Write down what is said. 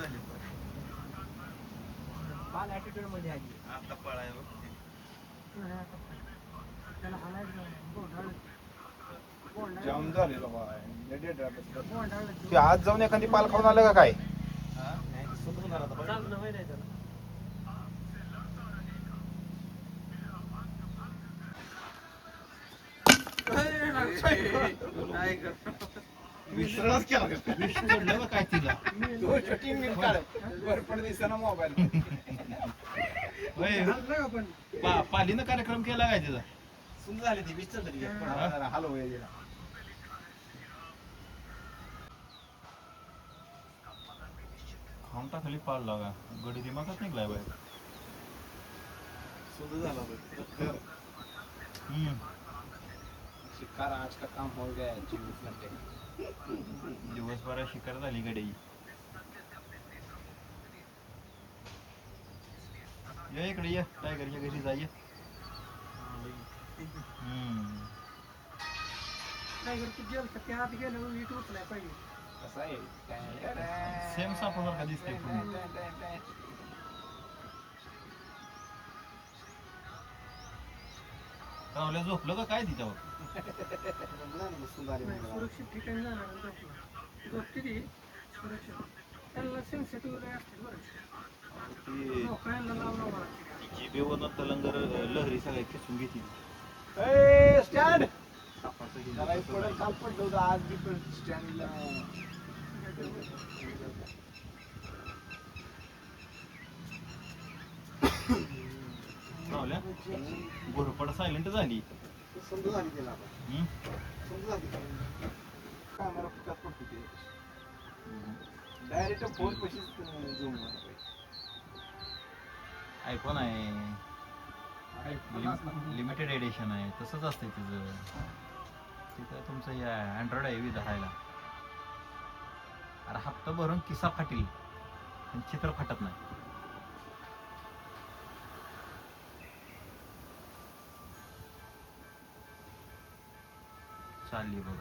झाली बाल ॲटिट्यूड मध्ये आली. आता पळाय बघ त्याला हाणायचं जाम झालेलं बाय बोंडाळलं ते आज जाऊन एखादी पाल खाऊन आलं का काय? नाही सुंदर आता चालणं होय नाही त्याला. काय कर विसरणच केला विष सोडलं का काय तिला तो छोटी मी काढ बरपण दिसना मोबाईल होय हाणलं का पण? पालीनं कार्यक्रम केला काय तिचा सुंदर झाली ती विचार तरी हॅलो ये खाऊन टाकली पाल लागा गडी दिमागात निघलाय बाहेर. सुंदर झाला बघ शिकार आज का काम हो गया 24 घंटे दिवसभरात शिकार झाली गडी. ये इकडे ये टायगरच्या घरी जा ये. टायगर तू गेल तर त्या आत गेलं वीट उचलाय पाहिजे. कसं आहे सेम सापासारखा दिसतोय पूर्ण. रावल्या झोपलं का काय तिच्यावर? सुरक्षित ठिकाणी जाणार आणि झोपणार. झोपते ती सुरक्षित. त्यांना सेन्सिटिव्ह लय असते बरं. नोकऱ्यांना लावणार लागते. जिभेवरनं तलंगर लहरी सगळ्या खेचून घेते. स्टँड सापाचं हे त्याला एक पडलं काल पडलं होतं आज बी स्टँडला रावल्या घोरपड सायलेंट झाली. समजा झाली त्याला आता हम्म? समजा झाली कॅमेरा फुटात पडतो ते डायरेक्ट फोन पशीच झूम आयफोन आहे लिमिटेड एडिशन आहे तसंच असते तिचं. ते काय तुमचं हे अँड्रॉइड आहे विध राहायला. अरे हप्ता भरून किस्सा फाटील पण चित्र फाटत नाही. चालली बघा.